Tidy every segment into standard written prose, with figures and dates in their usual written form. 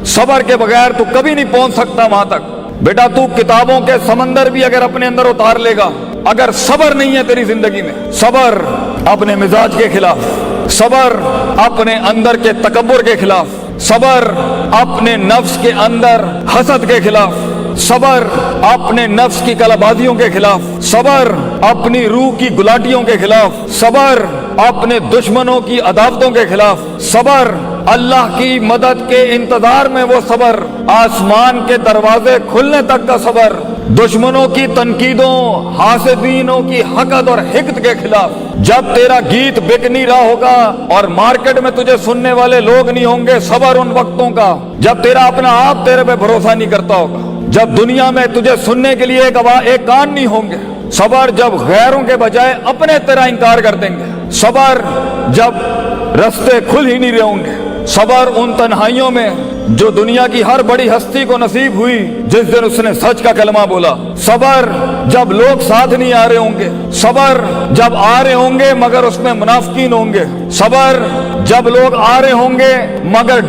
सबर के बगैर तू कभी नहीं पहुंच सकता वहां तक। बेटा तू किताबों के समंदर भी अगर अपने अंदर उतार लेगा, अगर सबर नहीं है तेरी जिंदगी में, सबर अपने मिजाज के खिलाफ, सबर अपने अंदर के तकब्बुर के खिलाफ, सबर अपने नफ्स के अंदर हसद के खिलाफ, सबर अपने नफ्स की कलाबाजियों के खिलाफ, सबर अपनी रूह की गुलाटियों के खिलाफ, सबर अपने दुश्मनों की अदावतों के खिलाफ, सबर अल्लाह की मदद के इंतजार में वो सबर, आसमान के दरवाजे खुलने तक का सबर, दुश्मनों की तनकीदों, हासिदीनों की हकद और हिकत के खिलाफ। जब तेरा गीत बिक नहीं रहा होगा और मार्केट में तुझे सुनने वाले लोग नहीं होंगे, सबर उन वक्तों का जब तेरा अपना आप तेरे पे भरोसा नहीं करता होगा, जब दुनिया में तुझे सुनने के लिए एक कान नहीं होंगे, सबर जब गैरों के बजाय अपने तेरा इनकार कर देंगे, सबर जब रास्ते खुल ही नहीं रहे होंगे, सबर उन तन्हाइयों में जो दुनिया की हर बड़ी हस्ती को नसीब हुई जिस दिन उसने सच का कलमा बोला, सबर जब लोग साथ नहीं आ रहे होंगे, सबर जब आ रहे होंगे मगर उसमें मुनाफिकीन होंगे, सबर जब लोग आ रहे होंगे मगर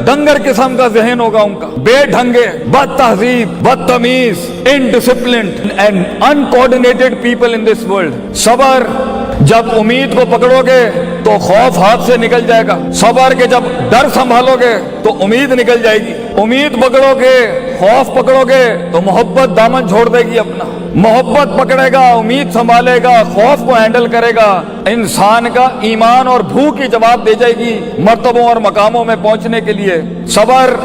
डंगर किस्म का जहन होगा उनका, बेढंगे, बदतहजीब, बदतमीज, indisciplined and uncoordinated people in this world. सबर जब उम्मीद को पकड़ोगे तो खौफ हाथ से निकल जाएगा, सबर के जब डर संभालोगे तो उम्मीद निकल जाएगी, उम्मीद पकड़ोगे, खौफ पकड़ोगे तो मोहब्बत दामन छोड़ देगी अपना, मोहब्बत पकड़ेगा, उम्मीद संभालेगा, खौफ को हैंडल करेगा, इंसान का ईमान और भूख की जवाब दे जाएगी मर्तबों और मकामों में पहुंचने के लिए। सबर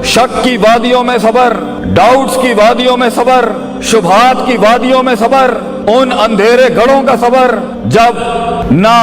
शक की वादियों में सबर, डाउट्स की वादियों में सबर, शुबहात की वादियों में सबर, उन अंधेरे गढ़ों का सबर जब ना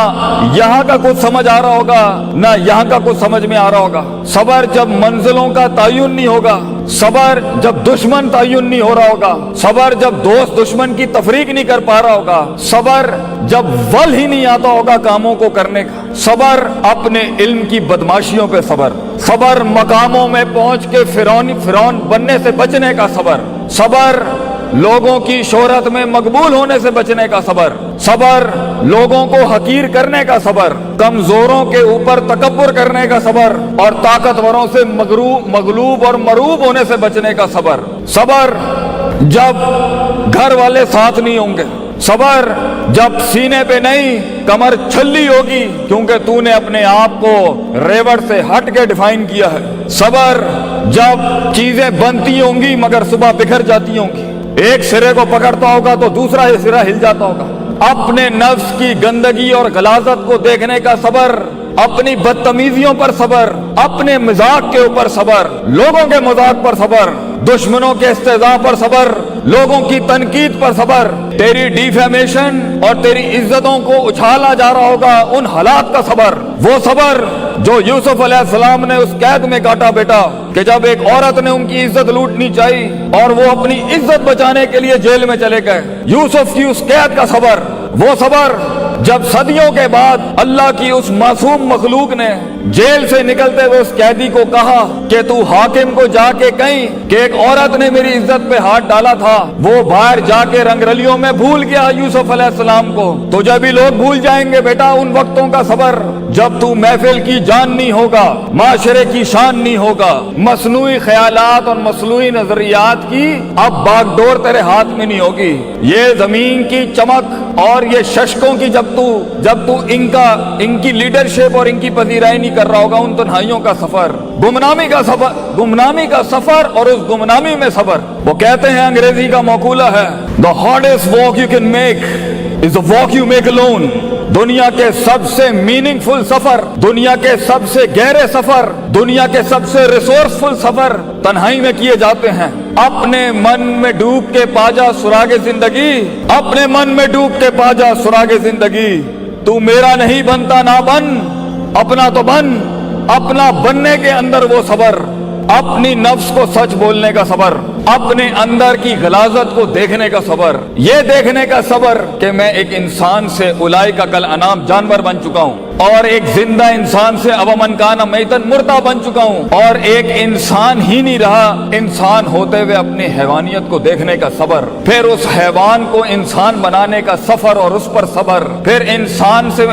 यहाँ का कुछ समझ आ रहा होगा ना यहाँ का कुछ समझ में आ रहा होगा, सबर जब मंजिलों का तयन नहीं होगा, सबर जब दुश्मन तयन नहीं हो रहा होगा, सबर जब दोस्त दुश्मन की तफरीक नहीं कर पा रहा होगा, सबर जब वल ही नहीं आता होगा कामों को करने का, सबर अपने इल्म की बदमाशियों पे सबर, सबर मकामों में पहुंच के फिरौन बनने से बचने का सबर, सबर लोगों की शोहरत में मकबूल होने से बचने का सबर, सबर लोगों को हकीर करने का सबर, कमजोरों के ऊपर तकब्बुर करने का सबर और ताकतवरों से मगलूब और मरूब होने से बचने का सबर, सबर जब घर वाले साथ नहीं होंगे, सबर जब सीने पे नहीं कमर छल्ली होगी क्योंकि तूने अपने आप को रेवड़ से हट के डिफाइन किया है, सबर जब चीजें बनती होंगी मगर सुबह बिखर जाती होंगी, एक सिरे को पकड़ता होगा तो दूसरा ही सिरा हिल जाता होगा, अपने नफ्स की गंदगी और गलाजत को देखने का सबर, अपनी बदतमीजियों पर सबर, अपने मजाक के ऊपर सबर, लोगों के मजाक पर सबर, दुश्मनों के इस्तेज़ा पर सबर, लोगों की तनकीद पर सबर, तेरी डिफेमेशन और तेरी इज्जतों को उछाला जा रहा होगा उन हालात का सबर, वो सबर जो यूसुफ अलैहिस्सलाम ने उस कैद में काटा बेटा कि जब एक औरत ने उनकी इज्जत लूटनी चाही और वो अपनी इज्जत बचाने के लिए जेल में चले गए, यूसुफ की उस कैद का सबर, वो सबर जब सदियों के बाद अल्लाह की उस मासूम मखलूक ने जेल से निकलते हुए उस कैदी को कहा कि तू हाकिम को जाके कहीं कि एक औरत ने मेरी इज्जत पे हाथ डाला था, वो बाहर जाके रंगरलियों में भूल गया यूसुफ अलैहिस्सलाम को, तो जब भी लोग भूल जाएंगे बेटा उन वक्तों का सबर जब तू महफिल की जान नहीं होगा, माशरे की शान नहीं होगा, मसनूई ख्यालात और मसनूई नजरियात की अब बागडोर तेरे हाथ में नहीं होगी, ये जमीन की चमक और ये शशकों की जब तू इनकी लीडरशिप और इनकी पजीराई नहीं कर रहा होगा, उन तन्हाइयों का सफर, गुमनामी का सफर और उस गुमनामी में सबर। वो कहते हैं अंग्रेजी का मकूला है, the hardest walk you can make is the walk you make alone. दुनिया के सबसे मीनिंगफुल सफर, दुनिया के सबसे गहरे सफर, दुनिया के सबसे रिसोर्सफुल सफर तन्हाई में किए जाते हैं। अपने मन में डूब के पाजा सुरागे जिंदगी, अपने मन में डूब के पाजा सुरागे जिंदगी, तू मेरा नहीं बनता ना बन, अपना तो बन, अपना बनने के अंदर वो सबर, अपनी नफ्स को सच बोलने का सबर, अपने अंदर की गलाजत को देखने का सबर, ये देखने का सबर कि मैं एक इंसान से उलाई का कल अनाम जानवर बन चुका हूँ और एक जिंदा इंसान से अवमन काना मैतन मुर्दा बन चुका हूँ और एक इंसान ही नहीं रहा, इंसान होते हुए अपनी हैवानियत को देखने का सबर, फिर उस हैवान को इंसान बनाने का सफर और उस पर सबर, फिर इंसान से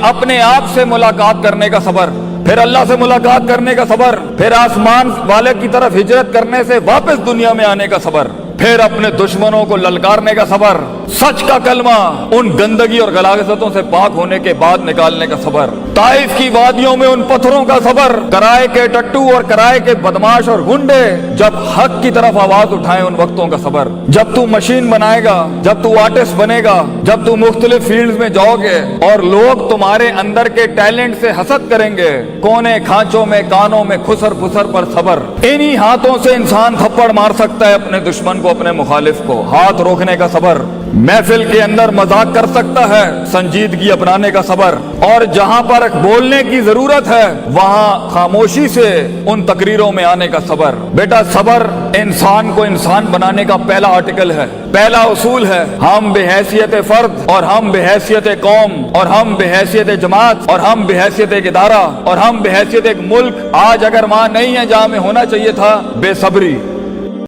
अपने आप से मुलाकात करने का सबर, फिर अल्लाह से मुलाकात करने का सबर, फिर आसमान वाले की तरफ हिजरत करने से वापस दुनिया में आने का सबर, फिर अपने दुश्मनों को ललकारने का सबर, सच का कलमा उन गंदगी और गलाजतों से पाक होने के बाद निकालने का सबर, ताइफ की वादियों में उन पत्थरों का सबर, कराए के टट्टू और कराए के बदमाश और गुंडे जब हक की तरफ आवाज उठाएं उन वक्तों का सबर। जब तू मशीन बनाएगा, जब तू आर्टिस्ट बनेगा, जब तू मुख्तलिफ फील्ड्स में जाओगे और लोग तुम्हारे अंदर के टैलेंट से हसद करेंगे, कोने खांचों में कानों में खुसर फुसर पर सबर। इन्हीं हाथों से इंसान थप्पड़ मार सकता है अपने दुश्मन को, अपने मुखालिफ को। हाथ रोकने का सबर, महफिल के अंदर मजाक कर सकता है, संजीदगी अपनाने का सबर, और जहां पर बोलने की जरूरत है वहां खामोशी से उन तकरीरों में आने का सबर। बेटा सबर इंसान को इंसान बनाने का पहला आर्टिकल है, पहला उसूल है। हम बेहैसियत फर्द और हम बेहैसियत कौम और हम बेहैसियत जमात और हम बेहैसियत एक इदारा और हम बेहैसियत एक मुल्क आज अगर वहां नहीं है जहां में होना चाहिए था, बेसब्री